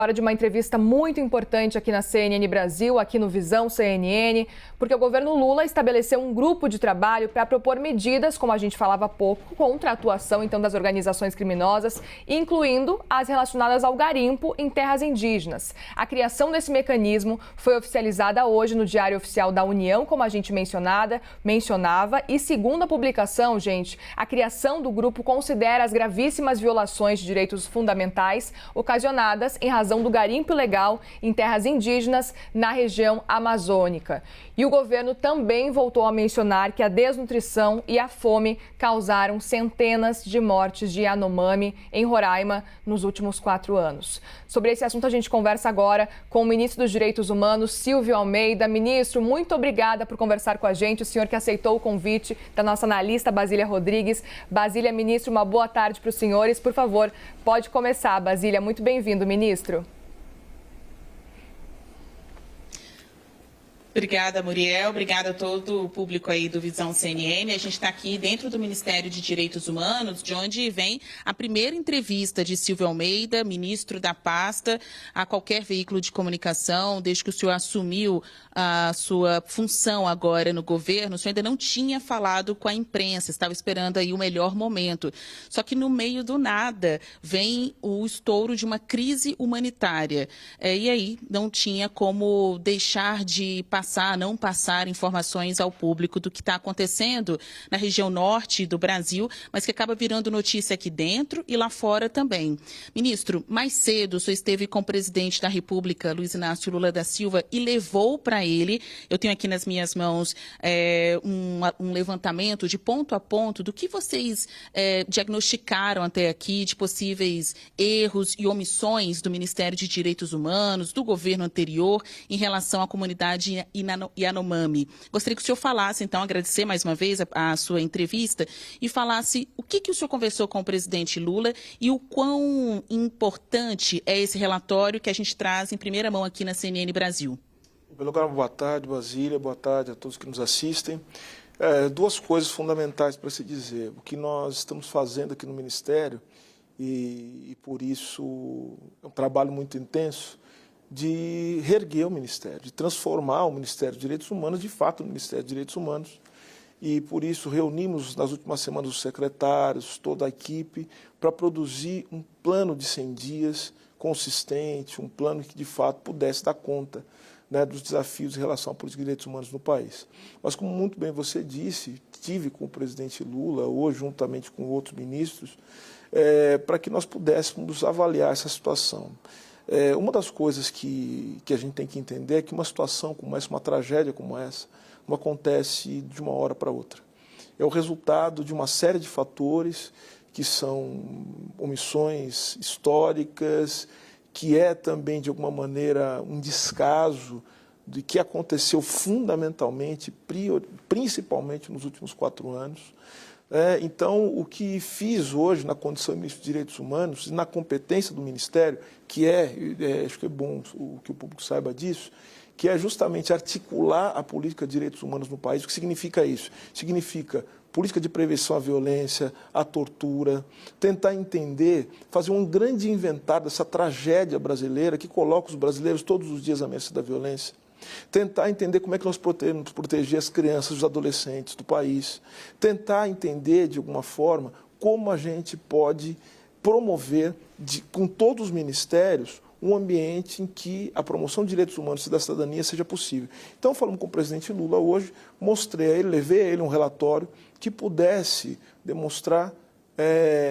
Hora de uma entrevista muito importante aqui na CNN Brasil, aqui no Visão CNN, porque o governo Lula estabeleceu um grupo de trabalho para propor medidas, como a gente falava há pouco, contra a atuação então das organizações criminosas, incluindo as relacionadas ao garimpo em terras indígenas. A criação desse mecanismo foi oficializada hoje no Diário Oficial da União, como a gente mencionava, e segundo a publicação, gente, a criação do grupo considera as gravíssimas violações de direitos fundamentais ocasionadas em razão do garimpo ilegal em terras indígenas na região amazônica. E o governo também voltou a mencionar que a desnutrição e a fome causaram centenas de mortes de Yanomami em Roraima nos últimos 4 anos. Sobre esse assunto a gente conversa agora com o ministro dos Direitos Humanos, Silvio Almeida. Ministro, muito obrigada por conversar com a gente, o senhor que aceitou o convite da nossa analista Basília Rodrigues. Basília, ministro, uma boa tarde para os senhores. Por favor, pode começar, Basília. Muito bem-vindo, ministro. Obrigada, Muriel. Obrigada a todo o público aí do Visão CNN. A gente está aqui dentro do Ministério de Direitos Humanos, de onde vem a primeira entrevista de Silvio Almeida, ministro da pasta, a qualquer veículo de comunicação. Desde que o senhor assumiu a sua função agora no governo, o senhor ainda não tinha falado com a imprensa, estava esperando aí o melhor momento. Só que no meio do nada vem o estouro de uma crise humanitária. E aí não tinha como deixar de não passar informações ao público do que está acontecendo na região norte do Brasil, mas que acaba virando notícia aqui dentro e lá fora também. Ministro, mais cedo o senhor esteve com o presidente da República, Luiz Inácio Lula da Silva, e levou para ele, eu tenho aqui nas minhas mãos um levantamento de ponto a ponto do que vocês diagnosticaram até aqui de possíveis erros e omissões do Ministério de Direitos Humanos, do governo anterior, em relação à comunidade Yanomami. Gostaria que o senhor falasse, então, agradecer mais uma vez a sua entrevista e falasse o que o senhor conversou com o presidente Lula e o quão importante é esse relatório que a gente traz em primeira mão aqui na CNN Brasil. Em primeiro lugar, boa tarde, Basília, boa tarde a todos que nos assistem. Duas coisas fundamentais para se dizer. O que nós estamos fazendo aqui no Ministério, e por isso é um trabalho muito intenso, de reerguer o Ministério, de transformar o Ministério dos Direitos Humanos, de fato, no Ministério dos Direitos Humanos. E, por isso, reunimos nas últimas semanas os secretários, toda a equipe, para produzir um plano de 100 dias consistente, um plano que, de fato, pudesse dar conta, né, dos desafios em relação à política de direitos humanos no país. Mas, como muito bem você disse, estive com o presidente Lula, hoje, juntamente com outros ministros, para que nós pudéssemos avaliar essa situação. Uma das coisas que a gente tem que entender é que uma situação como essa, uma tragédia como essa, não acontece de uma hora para outra. É o resultado de uma série de fatores que são omissões históricas, que é também, de alguma maneira, um descaso do que aconteceu fundamentalmente, principalmente nos últimos 4 anos. Então, o que fiz hoje na condição de ministro de Direitos Humanos, na competência do Ministério, que acho que é bom que o público saiba disso, que é justamente articular a política de direitos humanos no país. O que significa isso? Significa política de prevenção à violência, à tortura, tentar entender, fazer um grande inventário dessa tragédia brasileira que coloca os brasileiros todos os dias à mercê da violência. Tentar entender como é que nós podemos proteger as crianças e os adolescentes do país. Tentar entender, de alguma forma, como a gente pode promover, com todos os ministérios, um ambiente em que a promoção de direitos humanos e da cidadania seja possível. Então, falamos com o presidente Lula hoje, mostrei a ele, levei a ele um relatório que pudesse demonstrar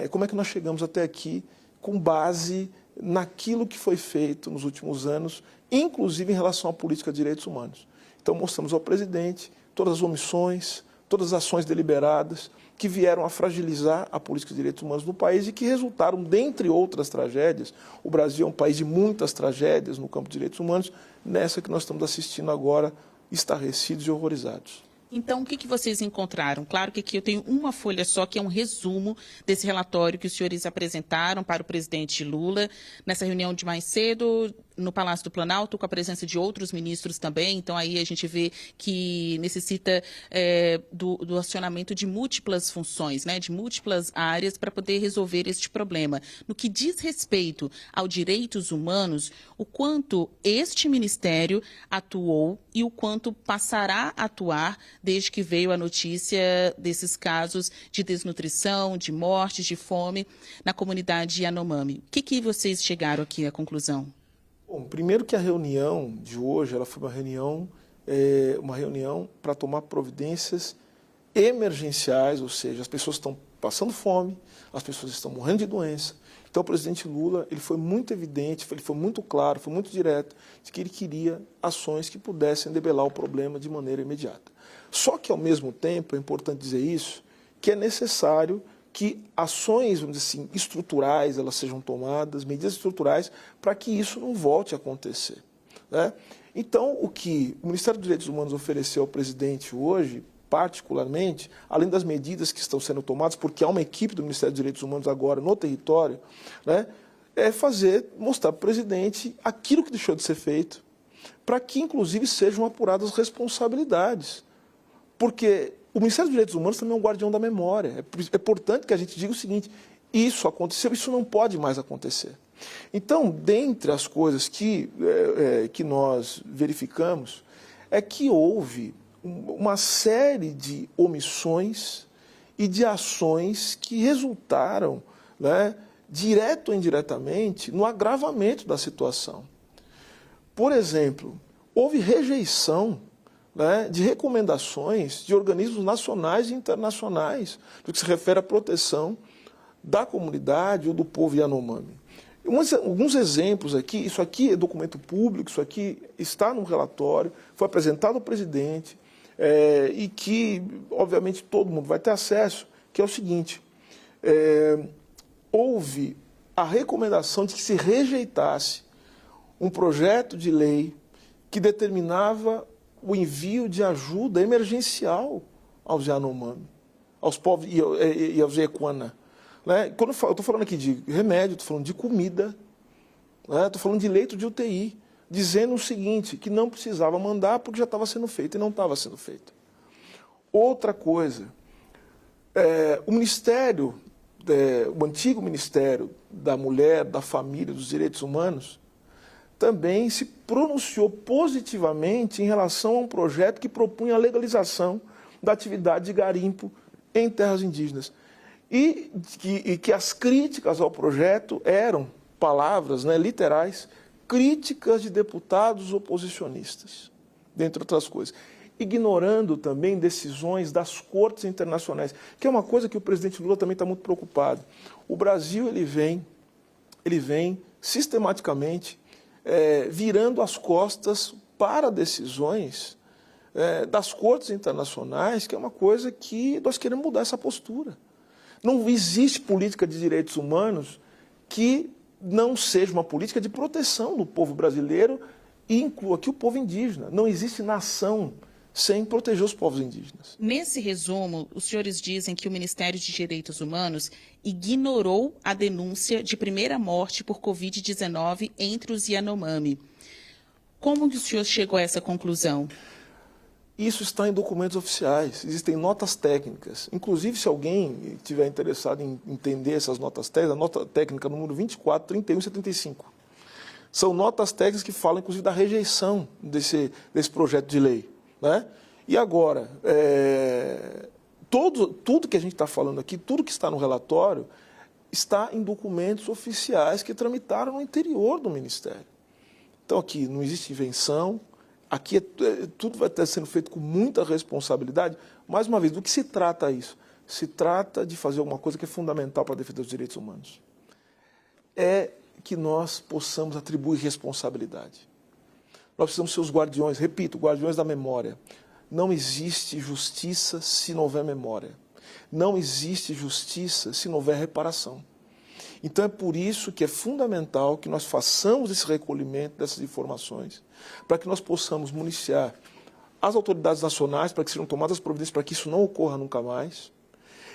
como é que nós chegamos até aqui com base naquilo que foi feito nos últimos anos, inclusive em relação à política de direitos humanos. Então, mostramos ao presidente todas as omissões, todas as ações deliberadas que vieram a fragilizar a política de direitos humanos no país e que resultaram, dentre outras tragédias, o Brasil é um país de muitas tragédias no campo de direitos humanos, nessa que nós estamos assistindo agora, estarrecidos e horrorizados. Então, o que vocês encontraram? Claro que aqui eu tenho uma folha só, que é um resumo desse relatório que os senhores apresentaram para o presidente Lula. Nessa reunião de mais cedo, no Palácio do Planalto, com a presença de outros ministros também, então aí a gente vê que necessita do acionamento de múltiplas funções, né, de múltiplas áreas para poder resolver este problema. No que diz respeito aos direitos humanos, o quanto este ministério atuou e o quanto passará a atuar desde que veio a notícia desses casos de desnutrição, de mortes, de fome na comunidade Yanomami. O que vocês chegaram aqui à conclusão? Bom, primeiro que a reunião de hoje ela foi uma reunião para tomar providências emergenciais, ou seja, as pessoas estão passando fome, as pessoas estão morrendo de doença. Então o presidente Lula ele foi muito evidente, ele foi muito claro, foi muito direto, de que ele queria ações que pudessem debelar o problema de maneira imediata. Só que, ao mesmo tempo, é importante dizer isso, que é necessário que ações, vamos dizer assim, estruturais elas sejam tomadas, medidas estruturais, para que isso não volte a acontecer, né? Então, o que o Ministério dos Direitos Humanos ofereceu ao presidente hoje, particularmente, além das medidas que estão sendo tomadas, porque há uma equipe do Ministério dos Direitos Humanos agora no território, né, é mostrar para o presidente aquilo que deixou de ser feito, para que, inclusive, sejam apuradas as responsabilidades. Porque o Ministério dos Direitos Humanos também é um guardião da memória. É importante que a gente diga o seguinte: isso aconteceu, isso não pode mais acontecer. Então, dentre as coisas que nós verificamos, é que houve uma série de omissões e de ações que resultaram, né, direto ou indiretamente, no agravamento da situação. Por exemplo, houve rejeição, né, de recomendações de organismos nacionais e internacionais no que se refere à proteção da comunidade ou do povo Yanomami. Alguns exemplos aqui, isso aqui é documento público, isso aqui está no relatório, foi apresentado ao presidente e que, obviamente, todo mundo vai ter acesso, que é o seguinte: houve a recomendação de que se rejeitasse um projeto de lei que determinava o envio de ajuda emergencial aos Yanomami, aos povos e aos Yekuana. Né? Quando eu estou falando aqui de remédio, estou falando de comida, né? Estou falando de leito de UTI, dizendo o seguinte, que não precisava mandar porque já estava sendo feito e não estava sendo feito. Outra coisa, o Ministério, o antigo Ministério da Mulher, da Família e dos Direitos Humanos, também se pronunciou positivamente em relação a um projeto que propunha a legalização da atividade de garimpo em terras indígenas. E que as críticas ao projeto eram palavras, né, literais, críticas de deputados oposicionistas, dentre outras coisas. Ignorando também decisões das cortes internacionais, que é uma coisa que o presidente Lula também está muito preocupado. O Brasil ele vem sistematicamente virando as costas para decisões das cortes internacionais, que é uma coisa que nós queremos mudar essa postura. Não existe política de direitos humanos que não seja uma política de proteção do povo brasileiro e inclua aqui o povo indígena. Não existe nação sem proteger os povos indígenas. Nesse resumo, os senhores dizem que o Ministério de Direitos Humanos ignorou a denúncia de primeira morte por Covid-19 entre os Yanomami. Como o senhor chegou a essa conclusão? Isso está em documentos oficiais, existem notas técnicas. Inclusive, se alguém estiver interessado em entender essas notas técnicas, a nota técnica número 24, 31 e 75. São notas técnicas que falam, inclusive, da rejeição desse projeto de lei. Né? E agora, tudo que a gente está falando aqui, tudo que está no relatório, está em documentos oficiais que tramitaram no interior do Ministério. Então, aqui não existe invenção, aqui tudo vai estar sendo feito com muita responsabilidade. Mais uma vez, do que se trata isso? Se trata de fazer alguma coisa que é fundamental para a defesa dos direitos humanos. É que nós possamos atribuir responsabilidade. Nós precisamos ser os guardiões, repito, guardiões da memória. Não existe justiça se não houver memória. Não existe justiça se não houver reparação. Então é por isso que é fundamental que nós façamos esse recolhimento dessas informações, para que nós possamos municiar as autoridades nacionais, para que sejam tomadas providências para que isso não ocorra nunca mais.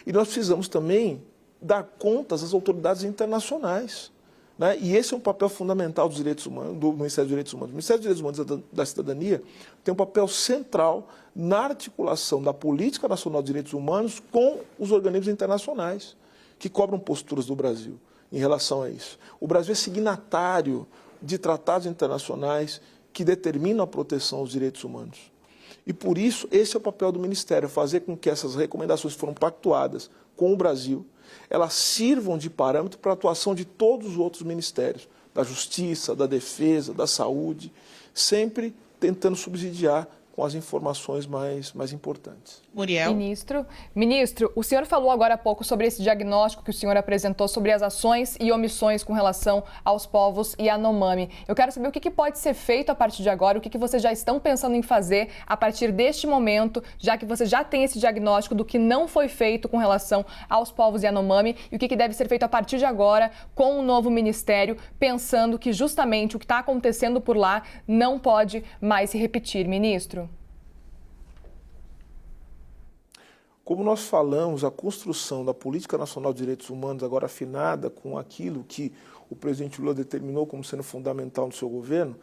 E nós precisamos também dar contas às autoridades internacionais, né? E esse é um papel fundamental dos direitos humanos, do Ministério dos Direitos Humanos. O Ministério dos Direitos Humanos da Cidadania tem um papel central na articulação da Política Nacional de Direitos Humanos com os organismos internacionais que cobram posturas do Brasil em relação a isso. O Brasil é signatário de tratados internacionais que determinam a proteção aos direitos humanos. E, por isso, esse é o papel do Ministério, fazer com que essas recomendações que foram pactuadas com o Brasil, elas sirvam de parâmetro para a atuação de todos os outros ministérios, da Justiça, da Defesa, da Saúde, sempre tentando subsidiar com as informações mais importantes. Muriel. Ministro, o senhor falou agora há pouco sobre esse diagnóstico que o senhor apresentou sobre as ações e omissões com relação aos povos Yanomami. Eu quero saber o que pode ser feito a partir de agora, o que vocês já estão pensando em fazer a partir deste momento, já que você já tem esse diagnóstico do que não foi feito com relação aos povos Yanomami e o que deve ser feito a partir de agora com o novo ministério, pensando que justamente o que está acontecendo por lá não pode mais se repetir, ministro. Como nós falamos, a construção da Política Nacional de Direitos Humanos, agora afinada com aquilo que o presidente Lula determinou como sendo fundamental no seu governo,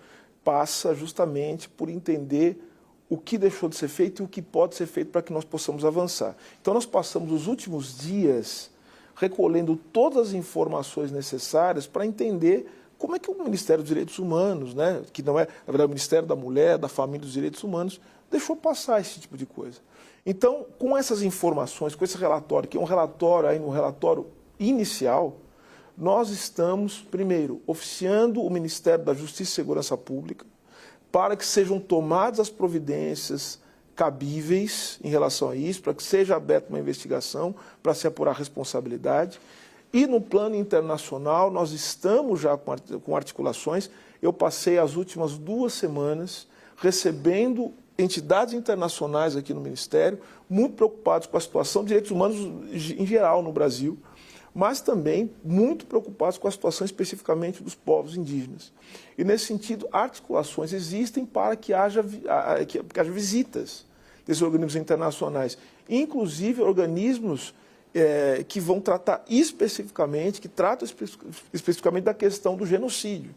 passa justamente por entender o que deixou de ser feito e o que pode ser feito para que nós possamos avançar. Então, nós passamos os últimos dias recolhendo todas as informações necessárias para entender como é que o Ministério dos Direitos Humanos, né, que não é, na verdade, o Ministério da Mulher, da Família e dos Direitos Humanos, deixou passar esse tipo de coisa. Então, com essas informações, com esse relatório, que é um relatório inicial, nós estamos, primeiro, oficiando o Ministério da Justiça e Segurança Pública para que sejam tomadas as providências cabíveis em relação a isso, para que seja aberta uma investigação, para se apurar a responsabilidade. E no plano internacional, nós estamos já com articulações. Eu passei as últimas 2 semanas recebendo entidades internacionais aqui no Ministério, muito preocupados com a situação de direitos humanos em geral no Brasil, mas também muito preocupados com a situação especificamente dos povos indígenas. E, nesse sentido, articulações existem para que haja visitas desses organismos internacionais, inclusive organismos que vão tratar especificamente, que tratam especificamente da questão do genocídio,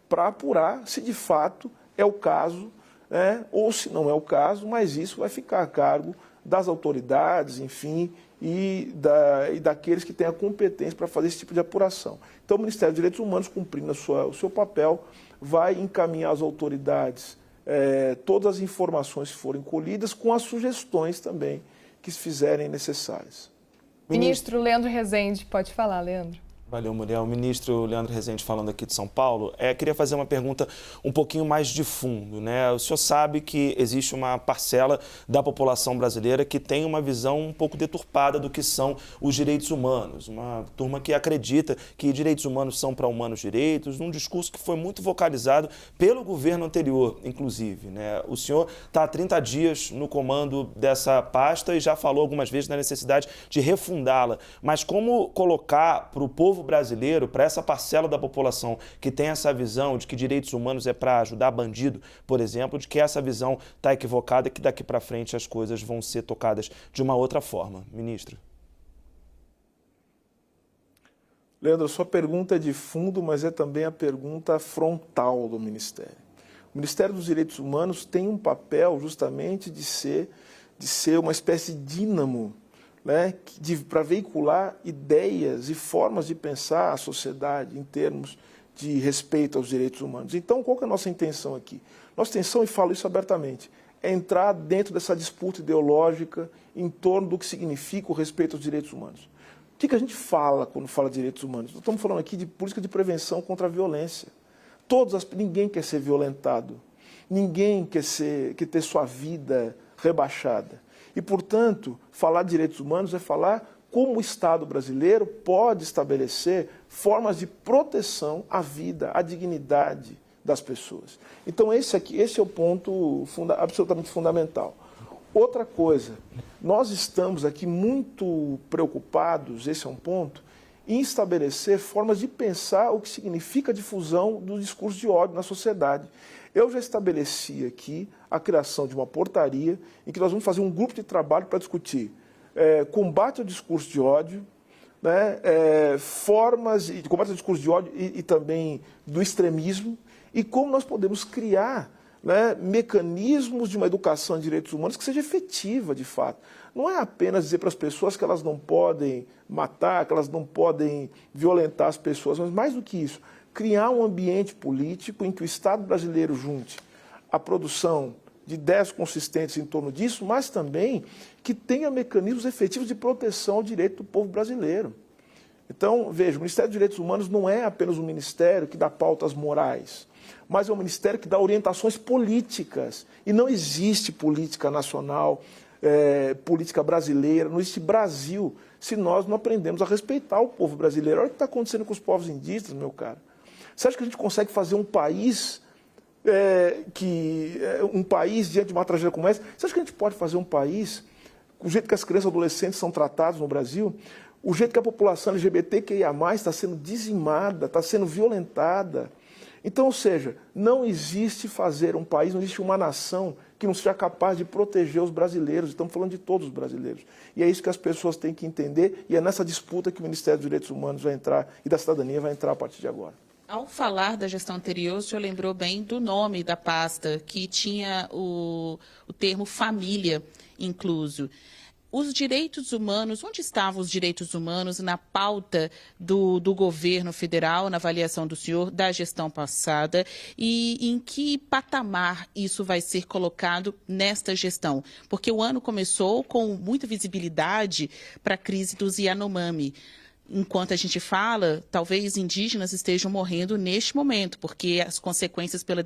para apurar se de fato é o caso, ou se não é o caso, mas isso vai ficar a cargo das autoridades, enfim, e daqueles que têm a competência para fazer esse tipo de apuração. Então, o Ministério dos Direitos Humanos, cumprindo o seu papel, vai encaminhar às autoridades todas as informações que forem colhidas, com as sugestões também que se fizerem necessárias. Ministro Leandro Rezende, pode falar, Leandro. Valeu, Muriel. O ministro Leandro Rezende falando aqui de São Paulo. Queria fazer uma pergunta um pouquinho mais de fundo, né? O senhor sabe que existe uma parcela da população brasileira que tem uma visão um pouco deturpada do que são os direitos humanos. Uma turma que acredita que direitos humanos são para humanos direitos, num discurso que foi muito vocalizado pelo governo anterior, inclusive, né? O senhor está há 30 dias no comando dessa pasta e já falou algumas vezes na necessidade de refundá-la. Mas como colocar para o povo brasileiro, para essa parcela da população que tem essa visão de que direitos humanos é para ajudar bandido, por exemplo, de que essa visão está equivocada e que daqui para frente as coisas vão ser tocadas de uma outra forma? Ministro. Leandro, a sua pergunta é de fundo, mas é também a pergunta frontal do Ministério. O Ministério dos Direitos Humanos tem um papel justamente de ser uma espécie de dínamo, né, para veicular ideias e formas de pensar a sociedade em termos de respeito aos direitos humanos. Então, qual que é a nossa intenção aqui? Nossa intenção, e falo isso abertamente, é entrar dentro dessa disputa ideológica em torno do que significa o respeito aos direitos humanos. O que a gente fala quando fala de direitos humanos? Nós estamos falando aqui de política de prevenção contra a violência. Ninguém quer ser violentado, ninguém quer ter sua vida rebaixada. E, portanto, falar de direitos humanos é falar como o Estado brasileiro pode estabelecer formas de proteção à vida, à dignidade das pessoas. Então, esse é o ponto absolutamente fundamental. Outra coisa, nós estamos aqui muito preocupados, esse é um ponto, em estabelecer formas de pensar o que significa a difusão do discurso de ódio na sociedade. Eu já estabeleci aqui a criação de uma portaria em que nós vamos fazer um grupo de trabalho para discutir combate ao discurso de ódio, né, formas de combate ao discurso de ódio e também do extremismo, e como nós podemos criar, né, mecanismos de uma educação em direitos humanos que seja efetiva, de fato. Não é apenas dizer para as pessoas que elas não podem matar, que elas não podem violentar as pessoas, mas mais do que isso, criar um ambiente político em que o Estado brasileiro junte a produção de ideias consistentes em torno disso, mas também que tenha mecanismos efetivos de proteção ao direito do povo brasileiro. Então, veja, o Ministério dos Direitos Humanos não é apenas um ministério que dá pautas morais, mas é um ministério que dá orientações políticas. E não existe política nacional, política brasileira, não existe Brasil se nós não aprendemos a respeitar o povo brasileiro. Olha o que está acontecendo com os povos indígenas, meu caro. Você acha que a gente consegue fazer um país, um país diante de uma tragédia como essa? Você acha que a gente pode fazer um país, o jeito que as crianças e adolescentes são tratados no Brasil, o jeito que a população LGBTQIA+, está sendo dizimada, está sendo violentada? Então, ou seja, não existe fazer um país, não existe uma nação que não seja capaz de proteger os brasileiros. Estamos falando de todos os brasileiros. E é isso que as pessoas têm que entender, e é nessa disputa que o Ministério dos Direitos Humanos vai entrar, e da Cidadania vai entrar a partir de agora. Ao falar da gestão anterior, o senhor lembrou bem do nome da pasta, que tinha o termo família incluso. Os direitos humanos, onde estavam os direitos humanos na pauta do governo federal, na avaliação do senhor, da gestão passada, e em que patamar isso vai ser colocado nesta gestão? Porque o ano começou com muita visibilidade para a crise dos Yanomami. Enquanto a gente fala, talvez indígenas estejam morrendo neste momento, porque as consequências pela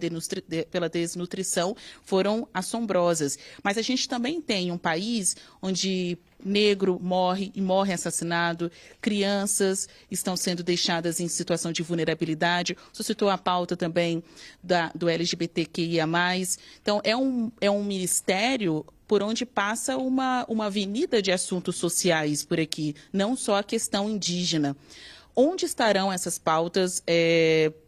desnutrição foram assombrosas. Mas a gente também tem um país onde negro morre e morre assassinado, crianças estão sendo deixadas em situação de vulnerabilidade. Você citou a pauta também do LGBTQIA+. Então, é um ministério por onde passa uma avenida de assuntos sociais por aqui, não só a questão indígena. Onde estarão essas pautas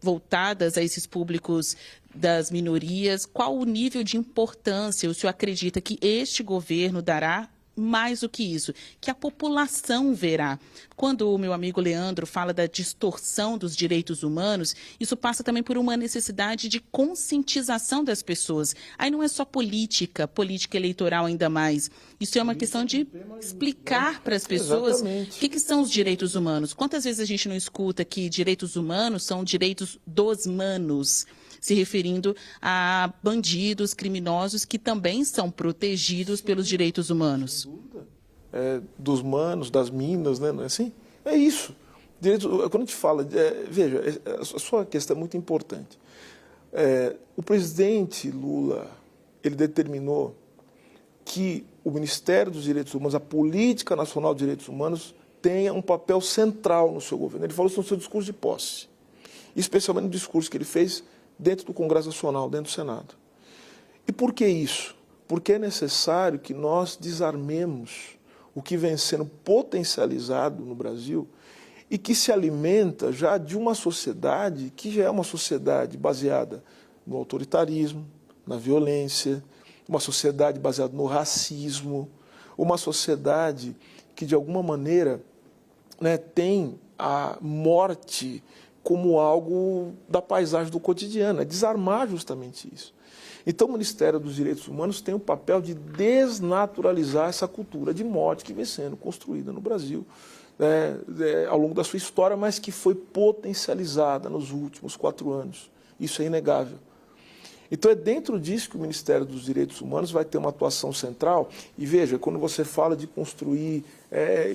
voltadas a esses públicos das minorias? Qual o nível de importância o senhor acredita que este governo dará? Mais do que isso, que a população verá. Quando o meu amigo Leandro fala da distorção dos direitos humanos, isso passa também por uma necessidade de conscientização das pessoas. Aí não é só política eleitoral ainda mais. Isso é uma questão de explicar para as pessoas o que são os direitos humanos. Quantas vezes a gente não escuta que direitos humanos são direitos dos manos, se referindo a bandidos, criminosos que também são protegidos pelos direitos humanos? Dos manos, das minas, né? Não é assim? É isso. Quando a gente fala, veja, a sua questão é muito importante. O presidente Lula, ele determinou que o Ministério dos Direitos Humanos, a Política Nacional de Direitos Humanos, tenha um papel central no seu governo. Ele falou isso no seu discurso de posse, especialmente no discurso que ele fez dentro do Congresso Nacional, dentro do Senado. E por que isso? Porque é necessário que nós desarmemos o que vem sendo potencializado no Brasil e que se alimenta já de uma sociedade que já é uma sociedade baseada no autoritarismo, na violência, uma sociedade baseada no racismo, uma sociedade que, de alguma maneira, né, tem a morte como algo da paisagem do cotidiano, é desarmar justamente isso. Então o Ministério dos Direitos Humanos tem o papel de desnaturalizar essa cultura de morte que vem sendo construída no Brasil ao longo da sua história, mas que foi potencializada nos últimos 4 anos. Isso é inegável. Então é dentro disso que o Ministério dos Direitos Humanos vai ter uma atuação central. E veja, quando você fala de construir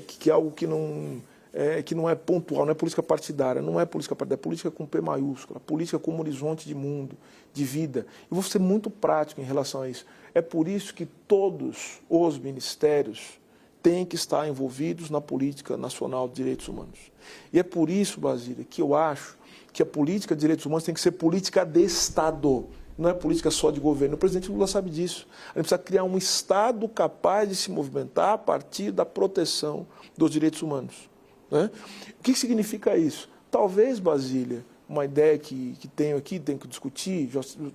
que é algo que não é pontual, não é política partidária, não é política partidária, é política com P maiúscula, política como horizonte de mundo, de vida. Eu vou ser muito prático em relação a isso. É por isso que todos os ministérios têm que estar envolvidos na política nacional de direitos humanos. E é por isso, Basília, que eu acho que a política de direitos humanos tem que ser política de Estado, não é política só de governo. O presidente Lula sabe disso. A gente precisa criar um Estado capaz de se movimentar a partir da proteção dos direitos humanos. Né? O que significa isso? Talvez, Basília, uma ideia que tenho aqui, tenho que discutir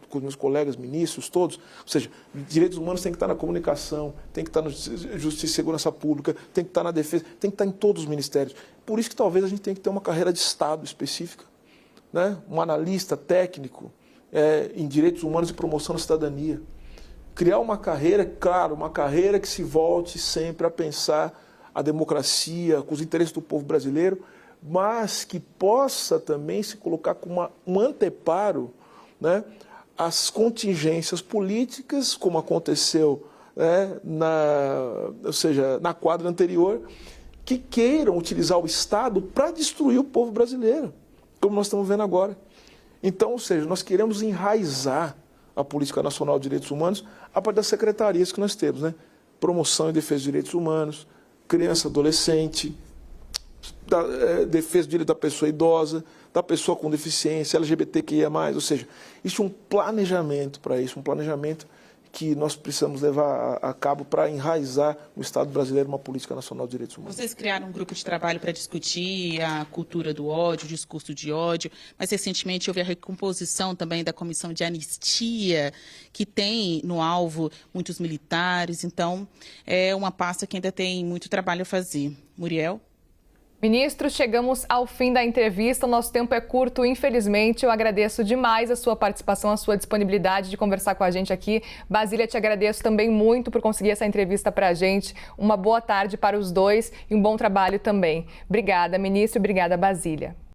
com os meus colegas ministros todos, ou seja, direitos humanos tem que estar na comunicação, tem que estar na Justiça e Segurança Pública, tem que estar na Defesa, tem que estar em todos os ministérios. Por isso que talvez a gente tenha que ter uma carreira de Estado específica, né? Um analista técnico em direitos humanos e promoção da cidadania. Criar uma carreira, claro, uma carreira que se volte sempre a pensar a democracia, com os interesses do povo brasileiro, mas que possa também se colocar como um anteparo, né, às contingências políticas, como aconteceu, né, na quadra anterior, que queiram utilizar o Estado para destruir o povo brasileiro, como nós estamos vendo agora. Então, ou seja, nós queremos enraizar a Política Nacional de Direitos Humanos a partir das secretarias que nós temos, né? Promoção e defesa dos direitos humanos, criança, adolescente, defesa do direito da pessoa idosa, da pessoa com deficiência, LGBTQIA+, ou seja, existe um planejamento para isso, um planejamento que nós precisamos levar a cabo para enraizar no Estado brasileiro uma política nacional de direitos humanos. Vocês criaram um grupo de trabalho para discutir a cultura do ódio, o discurso de ódio, mas recentemente houve a recomposição também da Comissão de Anistia, que tem no alvo muitos militares, então é uma pasta que ainda tem muito trabalho a fazer. Muriel? Ministro, chegamos ao fim da entrevista. O nosso tempo é curto, infelizmente. Eu agradeço demais a sua participação, a sua disponibilidade de conversar com a gente aqui. Basília, te agradeço também muito por conseguir essa entrevista para a gente. Uma boa tarde para os dois e um bom trabalho também. Obrigada, ministro, e obrigada, Basília.